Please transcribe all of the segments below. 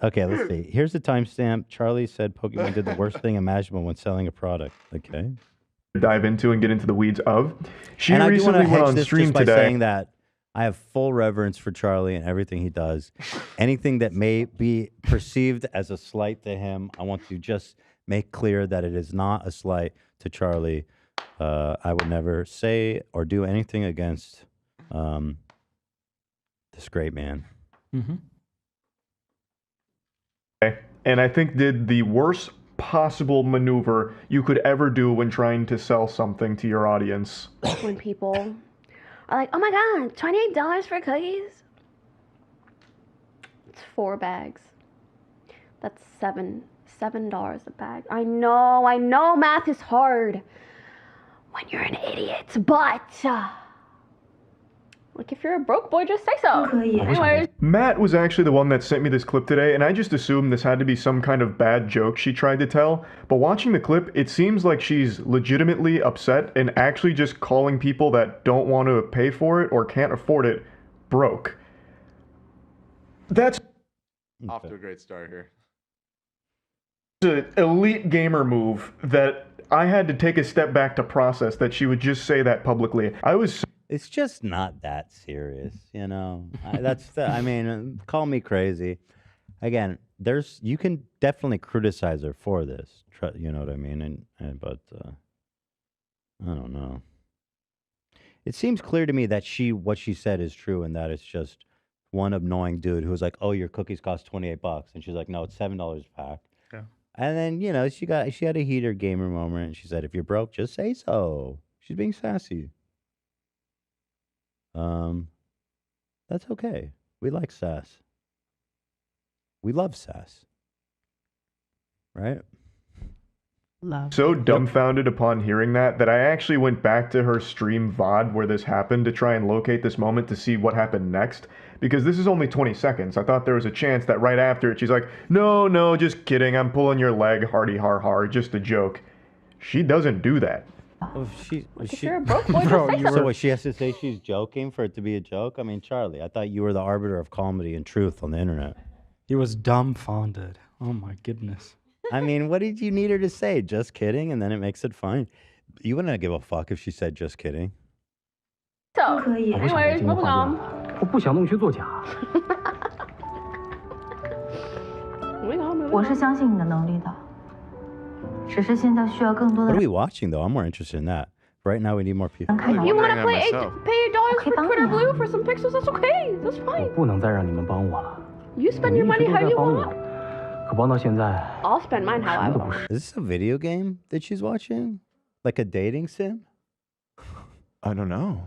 Okay, let's see. Here's the timestamp. Charlie said Pokemon did the worst thing imaginable when selling a product. Okay. Dive into and get into the weeds of. She and I do want to recently went hedge on this stream just by today. saying that I have full reverence for Charlie and everything he does. Anything that may be perceived as a slight to him, I want to just make clear that it is not a slight to Charlie. I would never say or do anything against this great man. And I think did the worst possible maneuver you could ever do when trying to sell something to your audience. When people are like, oh my god, $28 for cookies? It's 4 bags. That's $7 a bag. I know math is hard when you're an idiot, but like if you're a broke boy, just say so. Anyways. Matt was actually the one that sent me this clip today, and I just assumed this had to be some kind of bad joke she tried to tell. But watching the clip, it seems like she's legitimately upset and actually just calling people that don't want to pay for it or can't afford it broke. That's off to a great start here. An elite gamer move that I had to take a step back to process that she would just say that publicly. It's just not that serious, you know. I mean, call me crazy. Again, you can definitely criticize her for this. You know what I mean? But I don't know. It seems clear to me that what she said is true, and that it's just one annoying dude who was like, "Oh, your cookies cost $28," and she's like, "No, it's $7 a pack." Yeah. And then she had a heater gamer moment, and she said, "If you're broke, just say so." She's being sassy. That's okay. We like sass. We love sass. Right? So dumbfounded upon hearing that I actually went back to her stream VOD where this happened to try and locate this moment to see what happened next. Because this is only 20 seconds. I thought there was a chance that right after it, she's like, no, just kidding. I'm pulling your leg, hardy har har, just a joke. She doesn't do that. Well, If you're a broke boy, just say so. So what, she has to say she's joking for it to be a joke? I mean, Charlie, I thought you were the arbiter of comedy and truth on the internet. He was dumbfounded. Oh my goodness. I mean, what did you need her to say? Just kidding, and then it makes it fine. You wouldn't give a fuck if she said just kidding. So, anyways, moving on. Moving on. 我是相信你的能力的，只是现在需要更多 What 的 are we watching, though? I'm more interested in that. Right now, we need more people. If you want to pay $8 for Twitter Blue for some pixels, that's okay. That's fine. 不能再让你们帮我了。 You spend your money how you want. 可帮到现在， I'll spend mine how I want. Is this a video game that she's watching? Like a dating sim? I don't know.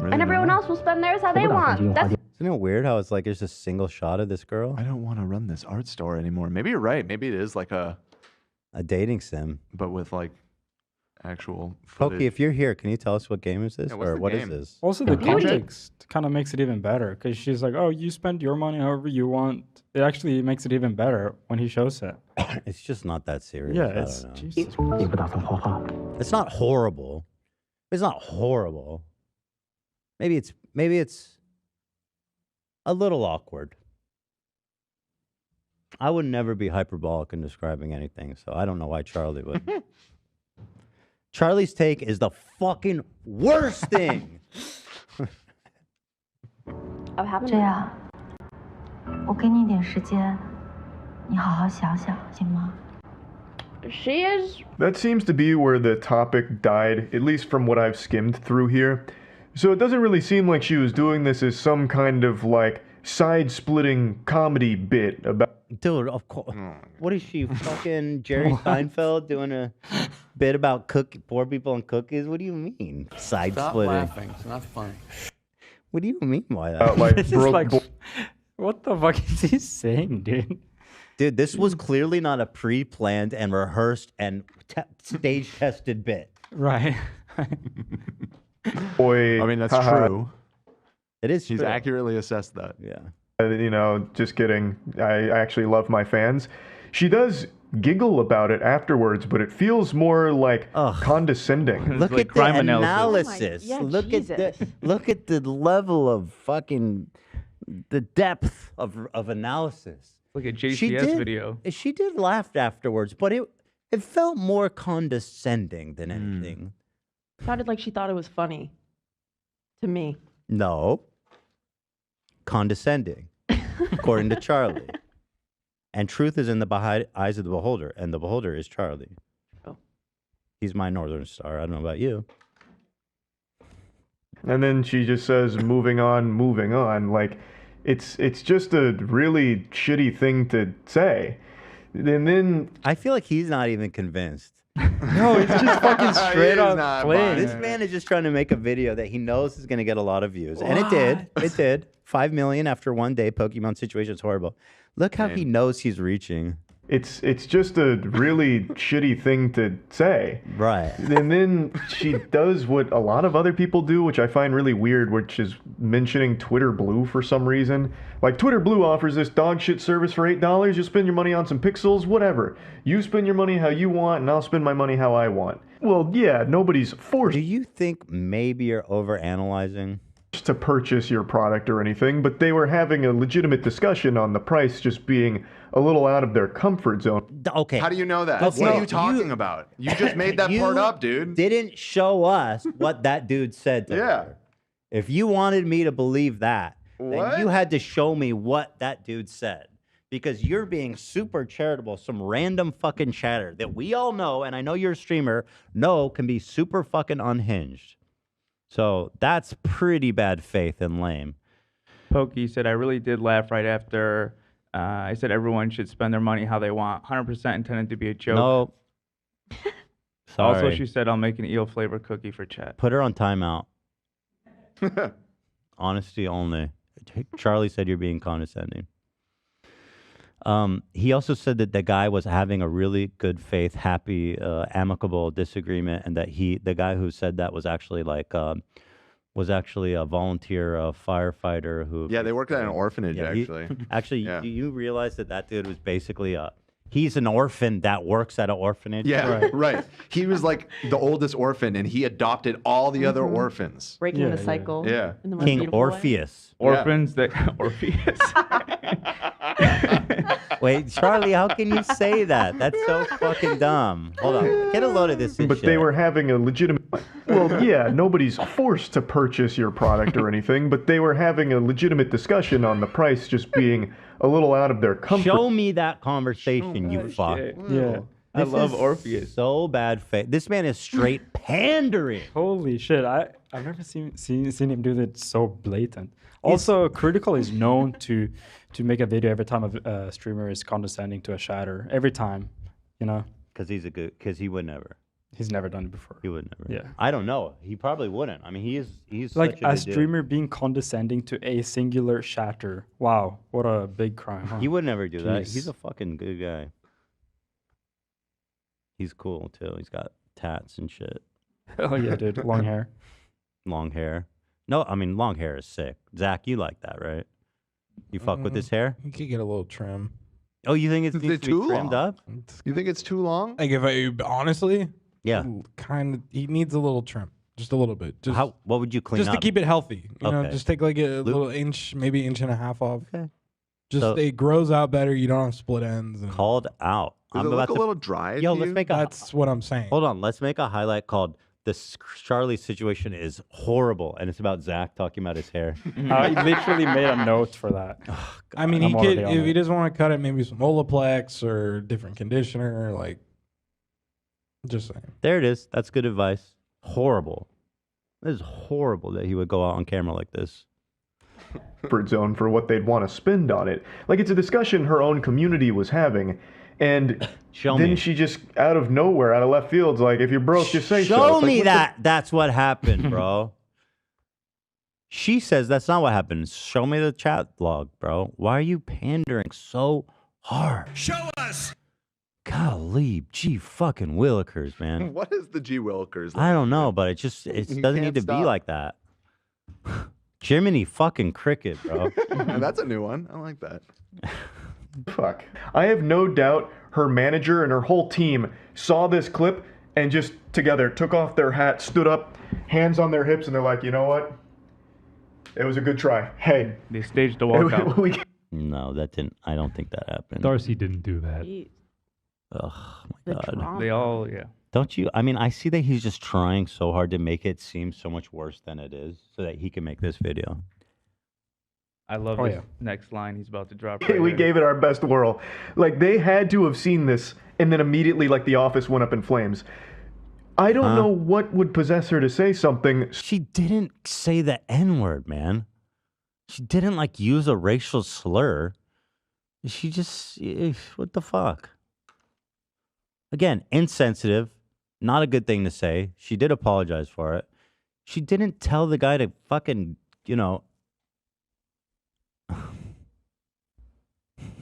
And everyone else will spend theirs how they want. That's Isn't it weird how it's like there's a single shot of this girl? I don't want to run this art store anymore. Maybe you're right. Maybe it is like a dating sim, but with like actual Pokey, footage. if you're here, can you tell us what game is this? Yeah, what's or the what is game? this? Also, the context kind of makes it even better because she's like, "Oh, you spend your money however you want." It actually makes it even better when he shows it. It's just not that serious. Yeah, I it's don't know. Jesus. It's not horrible. It's not horrible. Maybe it's a little awkward. I would never be hyperbolic in describing anything, so I don't know why Charlie would. Charlie's take is the fucking worst thing. 这样，我给你一点时间，你好好想想，行吗？ She is. That seems to be where the topic died, at least from what I've skimmed through here. So it doesn't really seem like she was doing this as some kind of like side-splitting comedy bit about. Dude, of course. What is she, fucking Jerry Seinfeld doing a bit about poor people and cookies? What do you mean? Side Stop splitting. laughing. It's not funny. What do you mean by that? Like, This is like, what the fuck is he saying, dude? Dude, this was clearly not a pre-planned and rehearsed and stage-tested bit. Right. Boy, I mean, that's haha. true. It is He's true. accurately assessed that. Yeah. You know, just kidding. I actually love my fans. She does giggle about it afterwards, but it feels more like condescending. Look like at crime the analysis. analysis. Oh my- yeah, look Jesus. at look at the level of fucking the depth of analysis. Like a She JCS did, video. she did laugh afterwards, but it felt more condescending than anything. Sounded like she thought it was funny. To me. No. Condescending, according to Charlie. And truth is in the eyes of the beholder, and the beholder is Charlie. Oh. He's my Northern Star. I don't know about you. And then she just says, moving on. Like, it's just a really shitty thing to say. And then I feel like he's not even convinced. No, it's just fucking straight on playing. This man is just trying to make a video that he knows is going to get a lot of views. And it did. It did. 5 million after one day. Pokemon situation is horrible. Look how he knows he's reaching. it's just a really shitty thing to say. Right. And then she does what a lot of other people do, which I find really weird, which is mentioning Twitter Blue for some reason. Like, Twitter Blue offers this dog shit service for $8. You spend your money on some pixels, whatever. You spend your money how you want, and I'll spend my money how I want. Well, yeah, nobody's forced Do you think maybe you're overanalyzing? to purchase your product or anything, but they were having a legitimate discussion on the price just being a little out of their comfort zone. Okay. How do you know that? Okay. What are you talking about? You just made that part up, dude. Didn't show us what that dude said to her. If you wanted me to believe that, then you had to show me what that dude said. Because you're being super charitable, some random fucking chatter that we all know, and I know you're a streamer, know can be super fucking unhinged. So that's pretty bad faith and lame. Pokey said, I really did laugh right after I said everyone should spend their money how they want. 100% intended to be a joke. No. Also, Sorry. she said, I'll make an eel flavor cookie for chat. Put her on timeout. Honesty only. Charlie said you're being condescending. He also said that the guy was having a really good faith, happy, amicable disagreement, and that the guy who said that was actually a volunteer, a firefighter who. Yeah, they worked at an orphanage, Yeah, actually. Do you realize that dude was basically he's an orphan that works at an orphanage? Yeah, right. He was like the oldest orphan, and he adopted all the other orphans. Breaking the cycle. Yeah. In the most King beautiful way. Orpheus. Orphans that Orpheus. Wait, Charlie, how can you say that? That's so fucking dumb. Hold on. Get a load of this But shit. they were having a legitimate... Well, yeah, nobody's forced to purchase your product or anything, but they were having a legitimate discussion on the price just being a little out of their comfort. Show me that conversation, you fuck. Yeah. I This love is Orpheus. So bad faith. This man is straight pandering. Holy shit! I've never seen him do that so blatant. Also, Critical is known to make a video every time a streamer is condescending to a shatter. Every time, you know. Because he would never. He's never done it before. He would never. Yeah. I don't know. He probably wouldn't. I mean, he's Like such a a good dude. streamer being condescending to a singular shatter. Wow, what a big crime. Huh? He would never do that. Jeez. He's a fucking good guy. He's cool too. He's got tats and shit. Hell yeah, dude. Long hair. Long hair. No, I mean long hair is sick. Zach, you like that, right? You fuck with his hair? You could get a little trim. Oh, you think it needs to be trimmed up? You think it's too long? Like if I honestly, Yeah. kind of. He needs a little trim, just a little bit. Just What would you clean just up? to keep it healthy. You know, Okay. just take like a little inch, maybe inch and a half off. Okay. Just So- it grows out better. You don't have split ends. And Called out. Does it look a little dry? Yo, to let's you? make a. That's what I'm saying. Hold on. Let's make a highlight called "This Charlie situation is horrible," and it's about Zach talking about his hair. I literally made a note for that. I mean, I'm he already could on if it. he doesn't want to cut it, maybe some Olaplex or different conditioner. Like, just saying. There it is. That's good advice. Horrible. This is horrible that he would go out on camera like this. Comfort zone for what they'd want to spend on it. Like, it's a discussion her own community was having, and then she just out of nowhere, out of left field's like, if you're broke, just say so. Show It's like, me what that. That's what happened, bro. She says that's not what happened. Show me the chat log, bro. Why are you pandering so hard? Show us. Golly, gee fucking willikers, man. What is the G Wilkers? I don't know, but it You doesn't need can't to be stop. like that. Jiminy fucking cricket, bro. That's a new one. I like that. Fuck. I have no doubt her manager and her whole team saw this clip and just together took off their hat, stood up, hands on their hips, and they're like, you know what? It was a good try. Hey. They staged a walkout. No, that didn't. I don't think that happened. Darcy didn't do that. Jeez. Oh my The God. drama. They all, yeah. Don't you? I mean, I see that he's just trying so hard to make it seem so much worse than it is, so that he can make this video. I love Oh, this yeah. next line he's about to drop. We Right here. gave it our best whirl. Like, they had to have seen this, and then immediately, like, the office went up in flames. I don't know what would possess her to say something. She didn't say the N-word, man. She didn't, like, use a racial slur. She just, what the fuck? Again, insensitive. Not a good thing to say. She did apologize for it. She didn't tell the guy to fucking,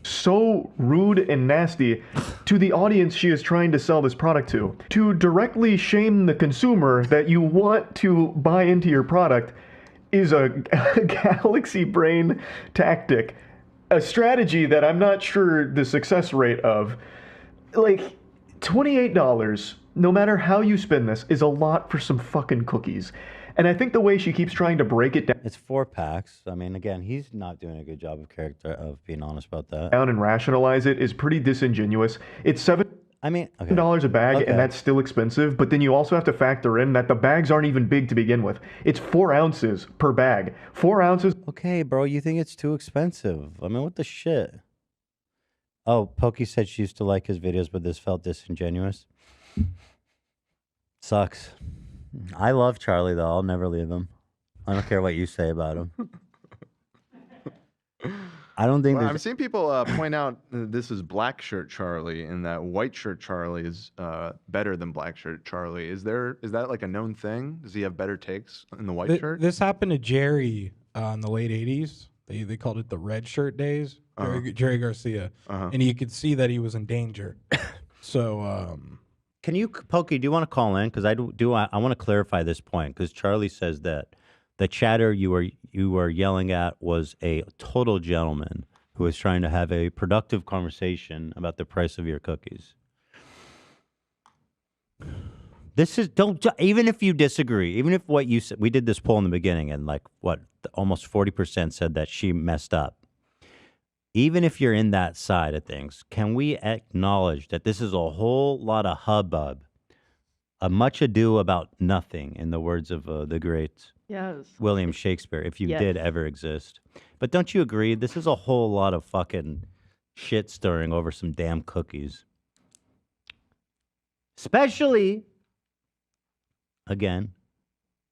So rude and nasty to the audience she is trying to sell this product to directly shame the consumer that you want to buy into your product is a galaxy brain tactic, a strategy that I'm not sure the success rate of. Like, $28, no matter how you spend this, is a lot for some fucking cookies. And I think the way she keeps trying to break it down. It's 4 packs. I mean, again, he's not doing a good job of being honest about that. Down and rationalize it is pretty disingenuous. It's $7 a bag, and that's still expensive. But then you also have to factor in that the bags aren't even big to begin with. It's 4 ounces per bag. 4 ounces. Okay, bro, you think it's too expensive? I mean, what the shit? Oh, Pokey said she used to like his videos, but this felt disingenuous. Sucks. I love Charlie, though. I'll never leave him. I don't care what you say about him. I don't think I'm seeing people point out this is black shirt Charlie and that white shirt Charlie is better than black shirt Charlie. Is that like a known thing? Does he have better takes in the white shirt? This happened to Jerry in the late 80s. They called it the red shirt days. Jerry Garcia. And you could see that he was in danger. So... Can you, Pokey, do you want to call in? Because I want to clarify this point, because Charlie says that the chatter you were yelling at was a total gentleman who was trying to have a productive conversation about the price of your cookies. This is, even if you disagree, even if what you said, we did this poll in the beginning and like almost 40% said that she messed up. Even if you're in that side of things, can we acknowledge that this is a whole lot of hubbub, a much ado about nothing, in the words of the great William Shakespeare, if you did ever exist. But don't you agree? This is a whole lot of fucking shit stirring over some damn cookies. Especially, again,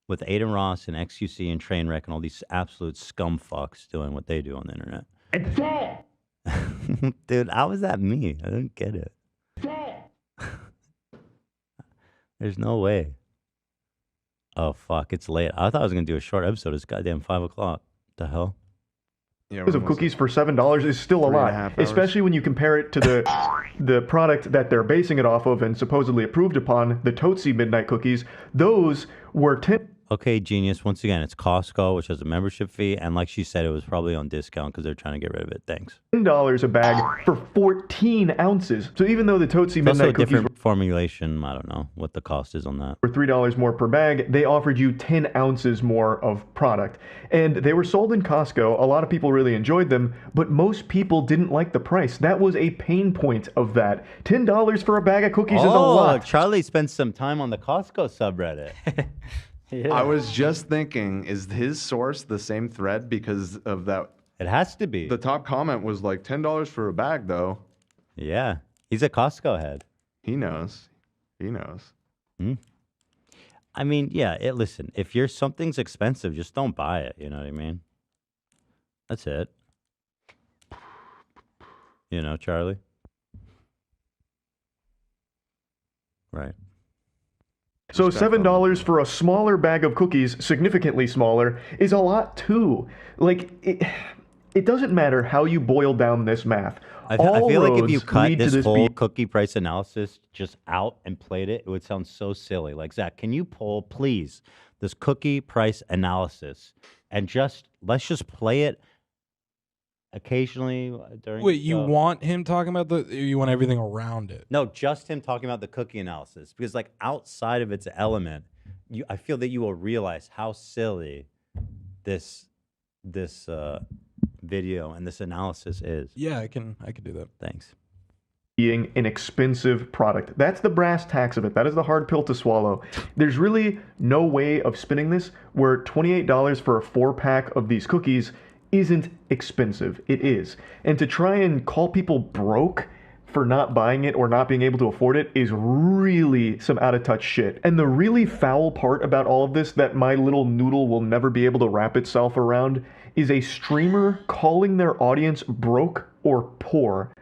with Aiden Ross and XQC and Trainwreck and all these absolute scum fucks doing what they do on the internet. Dude, how is that me? I don't get it. There's no way. Oh, fuck. It's late. I thought I was going to do a short episode. It's goddamn 5 o'clock. The hell? Yeah, of cookies for $7 is still a lot, especially when you compare it to the product that they're basing it off of and supposedly approved upon, the Tootsie Midnight Cookies. Those were 10. Okay, genius. Once again, it's Costco, which has a membership fee, and like she said, it was probably on discount because they're trying to get rid of it. Thanks. $10 a bag for 14 ounces. So even though the Tootsie It's also Midnight a Cookies different formulation. I don't know what the cost is on that. were $3 more per bag, they offered you 10 ounces more of product. And they were sold in Costco. A lot of people really enjoyed them, but most people didn't like the price. That was a pain point of that. $10 for a bag of cookies is a lot. Charlie spent some time on the Costco subreddit. Yeah. I was just thinking, is his source the same thread because of that? It has to be. The top comment was like $10 for a bag, though. Yeah, he's a Costco head. He knows. He knows. I mean, yeah. Listen, if something's expensive, just don't buy it. You know what I mean? That's it. You know, Charlie. Right. So $7 for a smaller bag of cookies, significantly smaller, is a lot too. Like, it doesn't matter how you boil down this math. I feel like if you cut lead to this whole cookie price analysis just out and played it, it would sound so silly. Like, Zach, can you pull, please, this cookie price analysis and let's just play it occasionally during. Wait, you want him talking about you want everything around it? No, just him talking about the cookie analysis, because like outside of its element, I feel that you will realize how silly this video and this analysis is. Yeah, I can do that. Thanks. Being an expensive product. That's the brass tacks of it. That is the hard pill to swallow. There's really no way of spinning this where $28 for a 4-pack of these cookies isn't expensive. It is. And to try and call people broke for not buying it or not being able to afford it is really some out of touch shit. And the really foul part about all of this that my little noodle will never be able to wrap itself around is a streamer calling their audience broke or poor.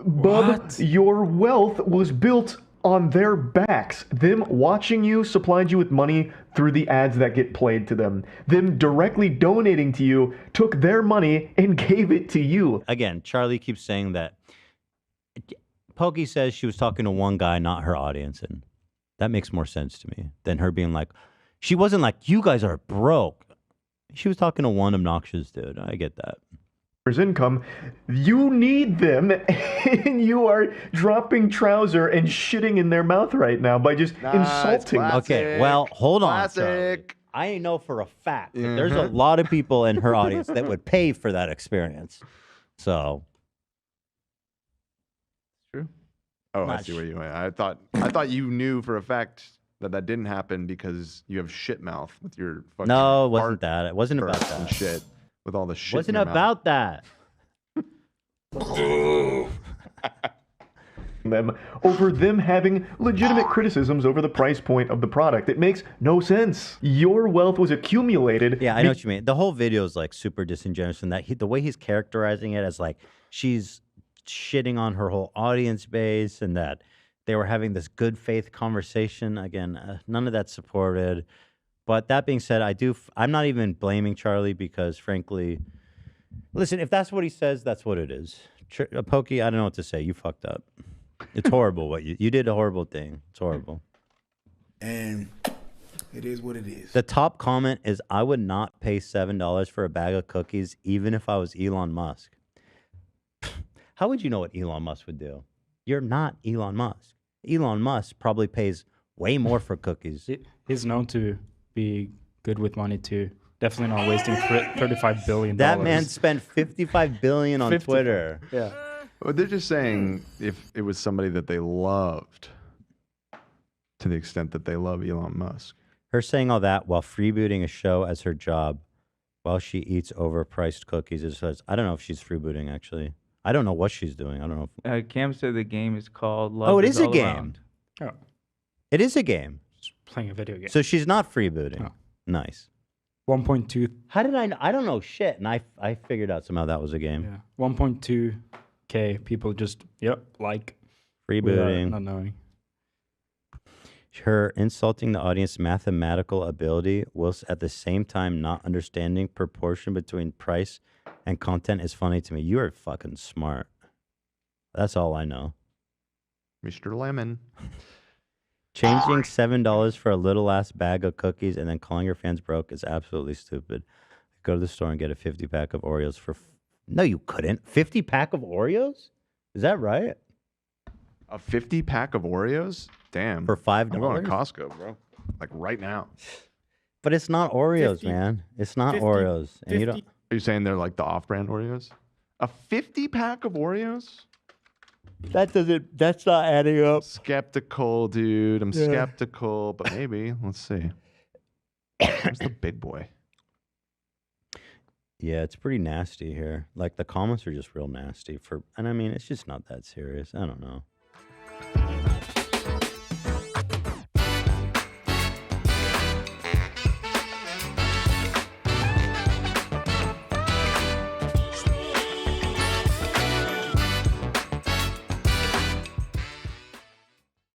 Bub, your wealth was built on their backs. Them watching you supplied you with money through the ads that get played to them. Them directly donating to you took their money and gave it to you. Again, Charlie keeps saying that. Pokey says she was talking to one guy, not her audience, and that makes more sense to me than her being like, she wasn't like, you guys are broke. She was talking to one obnoxious dude. I get that. Income, you need them, and you are dropping trouser and shitting in their mouth right now by just insulting them. Okay, well, hold on, Charlie. I know for a fact that there's a lot of people in her audience that would pay for that experience. So, true. Oh, I see where you went. I thought you knew for a fact that didn't happen because you have shit mouth with your fucking. No, it wasn't that. It wasn't about that. And shit. With all the shit. Wasn't about that. Them over them having legitimate criticisms over the price point of the product. It makes no sense. Your wealth was accumulated. Yeah, I know what you mean. The whole video is like super disingenuous, and that the way he's characterizing it as like she's shitting on her whole audience base, and that they were having this good faith conversation. Again, none of that's supported. But that being said, I'm not even blaming Charlie because, frankly, listen, if that's what he says, that's what it is. Pokey, I don't know what to say. You fucked up. It's horrible what you did a horrible thing. It's horrible. And it is what it is. The top comment is, I would not pay $7 for a bag of cookies even if I was Elon Musk. How would you know what Elon Musk would do? You're not Elon Musk. Elon Musk probably pays way more for cookies. He's known to be good with money too. Definitely not wasting $35 billion. That man spent $55 billion on Twitter. Yeah. Well, they're just saying if it was somebody that they loved, to the extent that they love Elon Musk. Her saying all that while freebooting a show as her job, while she eats overpriced cookies. I don't know if she's freebooting actually. I don't know what she's doing. I don't know. Cam said the game is called Love. Oh, it is a All game. Around. Oh. It is a game. Just playing a video game. So she's not freebooting. Oh. Nice. 1.2. How did I don't know shit, and I figured out somehow that was a game. Yeah. 1.2K people just like Freebooting. not knowing. Her insulting the audience's mathematical ability whilst at the same time not understanding proportion between price and content is funny to me. You are fucking smart. That's all I know. Mr. Lemon. Changing $7 for a little ass bag of cookies and then calling your fans broke is absolutely stupid. Go to the store and get a 50-pack of Oreos for... No, you couldn't. 50-pack of Oreos? Is that right? A 50-pack of Oreos? Damn. For $5? I'm going to Costco, bro. Like right now. But it's not Oreos, man. It's not Oreos. And you don't... Are you saying they're like the off-brand Oreos? A 50-pack of Oreos? That's not adding up. Skeptical, dude. I'm skeptical, but maybe. Let's see. Where's the big boy? Yeah, it's pretty nasty here. Like the comments are just real nasty and I mean, it's just not that serious. I don't know.